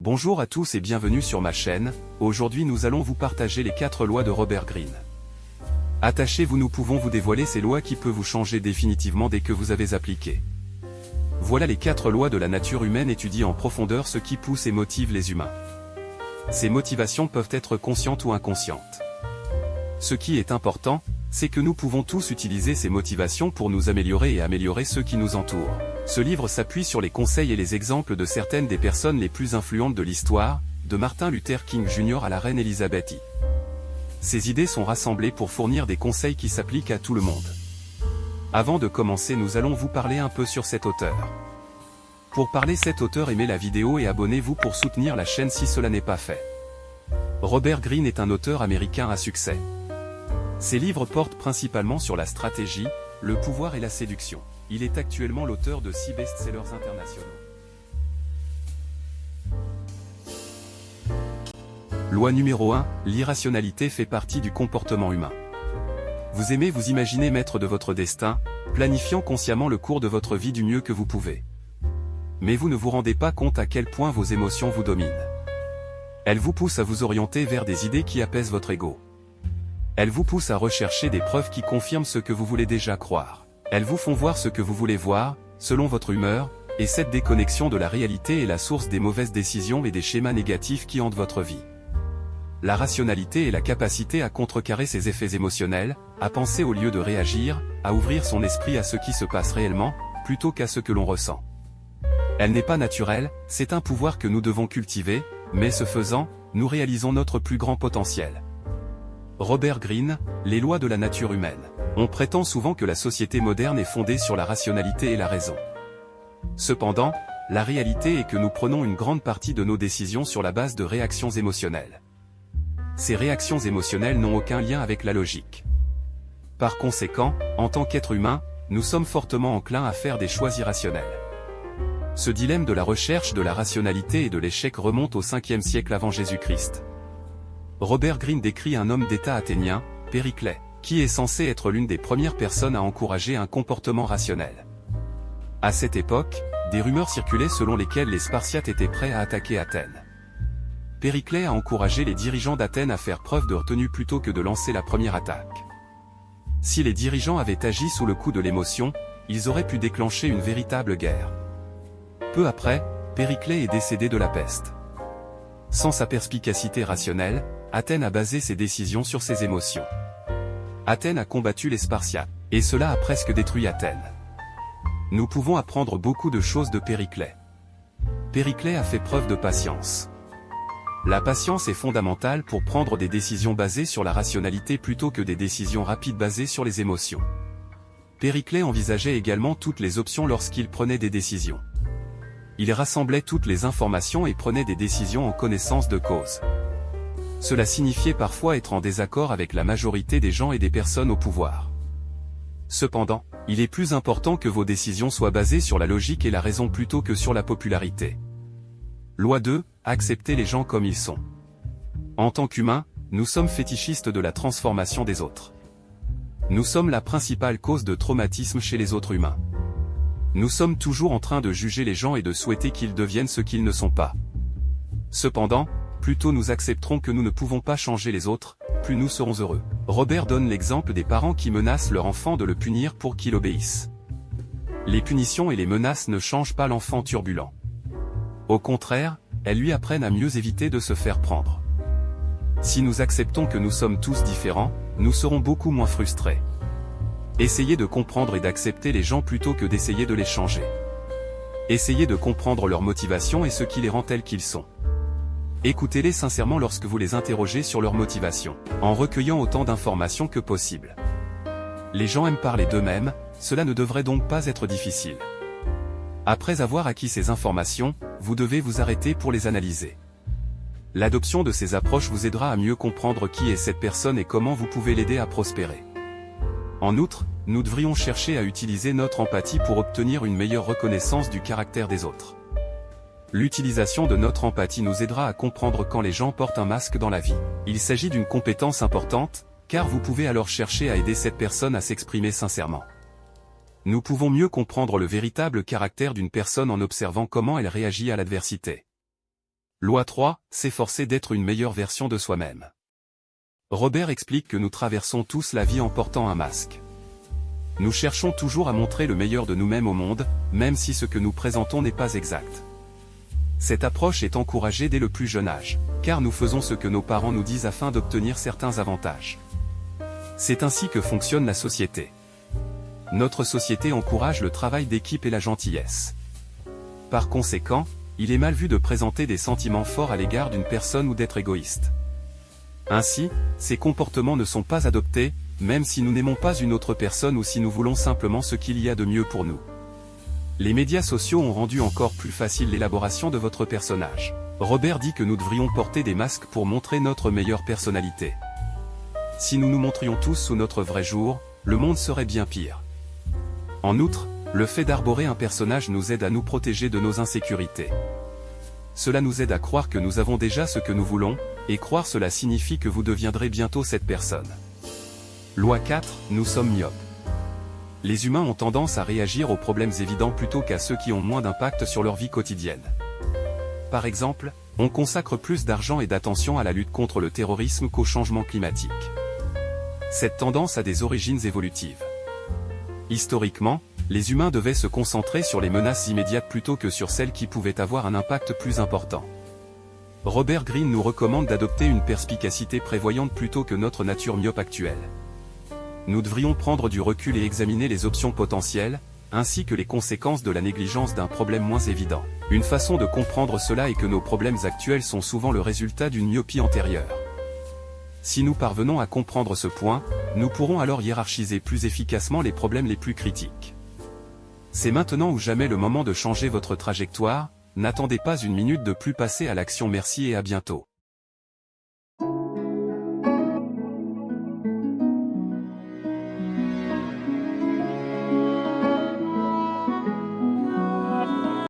Bonjour à tous et bienvenue sur ma chaîne. Aujourd'hui nous allons vous partager les 4 lois de Robert Greene. Attachez-vous, nous pouvons vous dévoiler ces lois qui peuvent vous changer définitivement dès que vous avez appliqué. Voilà les 4 lois de la nature humaine étudiées en profondeur, ce qui pousse et motive les humains. Ces motivations peuvent être conscientes ou inconscientes. Ce qui est important, c'est que nous pouvons tous utiliser ces motivations pour nous améliorer et améliorer ceux qui nous entourent. Ce livre s'appuie sur les conseils et les exemples de certaines des personnes les plus influentes de l'histoire, de Martin Luther King Jr. à la reine Elisabeth I. Ces idées sont rassemblées pour fournir des conseils qui s'appliquent à tout le monde. Avant de commencer, nous allons vous parler un peu sur cet auteur. Pour parler cet auteur, aimez la vidéo et abonnez-vous pour soutenir la chaîne si cela n'est pas fait. Robert Greene est un auteur américain à succès. Ses livres portent principalement sur la stratégie, le pouvoir et la séduction. Il est actuellement l'auteur de 6 best-sellers internationaux. Loi numéro 1, l'irrationalité fait partie du comportement humain. Vous aimez vous imaginer maître de votre destin, planifiant consciemment le cours de votre vie du mieux que vous pouvez. Mais vous ne vous rendez pas compte à quel point vos émotions vous dominent. Elles vous poussent à vous orienter vers des idées qui apaisent votre ego. Elles vous poussent à rechercher des preuves qui confirment ce que vous voulez déjà croire. Elles vous font voir ce que vous voulez voir, selon votre humeur, et cette déconnexion de la réalité est la source des mauvaises décisions et des schémas négatifs qui hantent votre vie. La rationalité est la capacité à contrecarrer ces effets émotionnels, à penser au lieu de réagir, à ouvrir son esprit à ce qui se passe réellement, plutôt qu'à ce que l'on ressent. Elle n'est pas naturelle, c'est un pouvoir que nous devons cultiver, mais ce faisant, nous réalisons notre plus grand potentiel. Robert Greene, les lois de la nature humaine. On prétend souvent que la société moderne est fondée sur la rationalité et la raison. Cependant, la réalité est que nous prenons une grande partie de nos décisions sur la base de réactions émotionnelles. Ces réactions émotionnelles n'ont aucun lien avec la logique. Par conséquent, en tant qu'être humain, nous sommes fortement enclins à faire des choix irrationnels. Ce dilemme de la recherche de la rationalité et de l'échec remonte au 5e siècle avant Jésus-Christ. Robert Greene décrit un homme d'État athénien, Périclès, qui est censé être l'une des premières personnes à encourager un comportement rationnel. À cette époque, des rumeurs circulaient selon lesquelles les Spartiates étaient prêts à attaquer Athènes. Périclès a encouragé les dirigeants d'Athènes à faire preuve de retenue plutôt que de lancer la première attaque. Si les dirigeants avaient agi sous le coup de l'émotion, ils auraient pu déclencher une véritable guerre. Peu après, Périclès est décédé de la peste. Sans sa perspicacité rationnelle, Athènes a basé ses décisions sur ses émotions. Athènes a combattu les Spartiates, et cela a presque détruit Athènes. Nous pouvons apprendre beaucoup de choses de Périclès. Périclès a fait preuve de patience. La patience est fondamentale pour prendre des décisions basées sur la rationalité plutôt que des décisions rapides basées sur les émotions. Périclès envisageait également toutes les options lorsqu'il prenait des décisions. Il rassemblait toutes les informations et prenait des décisions en connaissance de cause. Cela signifiait parfois être en désaccord avec la majorité des gens et des personnes au pouvoir. Cependant, il est plus important que vos décisions soient basées sur la logique et la raison plutôt que sur la popularité. Loi 2, accepter les gens comme ils sont. En tant qu'humains, nous sommes fétichistes de la transformation des autres. Nous sommes la principale cause de traumatisme chez les autres humains. Nous sommes toujours en train de juger les gens et de souhaiter qu'ils deviennent ce qu'ils ne sont pas. Cependant, plus tôt nous accepterons que nous ne pouvons pas changer les autres, plus nous serons heureux. Robert donne l'exemple des parents qui menacent leur enfant de le punir pour qu'il obéisse. Les punitions et les menaces ne changent pas l'enfant turbulent. Au contraire, elles lui apprennent à mieux éviter de se faire prendre. Si nous acceptons que nous sommes tous différents, nous serons beaucoup moins frustrés. Essayez de comprendre et d'accepter les gens plutôt que d'essayer de les changer. Essayez de comprendre leurs motivations et ce qui les rend tels qu'ils sont. Écoutez-les sincèrement lorsque vous les interrogez sur leur motivation, en recueillant autant d'informations que possible. Les gens aiment parler d'eux-mêmes, cela ne devrait donc pas être difficile. Après avoir acquis ces informations, vous devez vous arrêter pour les analyser. L'adoption de ces approches vous aidera à mieux comprendre qui est cette personne et comment vous pouvez l'aider à prospérer. En outre, nous devrions chercher à utiliser notre empathie pour obtenir une meilleure reconnaissance du caractère des autres. L'utilisation de notre empathie nous aidera à comprendre quand les gens portent un masque dans la vie. Il s'agit d'une compétence importante, car vous pouvez alors chercher à aider cette personne à s'exprimer sincèrement. Nous pouvons mieux comprendre le véritable caractère d'une personne en observant comment elle réagit à l'adversité. Loi 3, s'efforcer d'être une meilleure version de soi-même. Robert explique que nous traversons tous la vie en portant un masque. Nous cherchons toujours à montrer le meilleur de nous-mêmes au monde, même si ce que nous présentons n'est pas exact. Cette approche est encouragée dès le plus jeune âge, car nous faisons ce que nos parents nous disent afin d'obtenir certains avantages. C'est ainsi que fonctionne la société. Notre société encourage le travail d'équipe et la gentillesse. Par conséquent, il est mal vu de présenter des sentiments forts à l'égard d'une personne ou d'être égoïste. Ainsi, ces comportements ne sont pas adoptés, même si nous n'aimons pas une autre personne ou si nous voulons simplement ce qu'il y a de mieux pour nous. Les médias sociaux ont rendu encore plus facile l'élaboration de votre personnage. Robert dit que nous devrions porter des masques pour montrer notre meilleure personnalité. Si nous nous montrions tous sous notre vrai jour, le monde serait bien pire. En outre, le fait d'arborer un personnage nous aide à nous protéger de nos insécurités. Cela nous aide à croire que nous avons déjà ce que nous voulons, et croire cela signifie que vous deviendrez bientôt cette personne. Loi 4, nous sommes myopes. Les humains ont tendance à réagir aux problèmes évidents plutôt qu'à ceux qui ont moins d'impact sur leur vie quotidienne. Par exemple, on consacre plus d'argent et d'attention à la lutte contre le terrorisme qu'au changement climatique. Cette tendance a des origines évolutives. Historiquement, les humains devaient se concentrer sur les menaces immédiates plutôt que sur celles qui pouvaient avoir un impact plus important. Robert Greene nous recommande d'adopter une perspicacité prévoyante plutôt que notre nature myope actuelle. Nous devrions prendre du recul et examiner les options potentielles, ainsi que les conséquences de la négligence d'un problème moins évident. Une façon de comprendre cela est que nos problèmes actuels sont souvent le résultat d'une myopie antérieure. Si nous parvenons à comprendre ce point, nous pourrons alors hiérarchiser plus efficacement les problèmes les plus critiques. C'est maintenant ou jamais le moment de changer votre trajectoire, n'attendez pas une minute de plus, passer à l'action. Merci et à bientôt.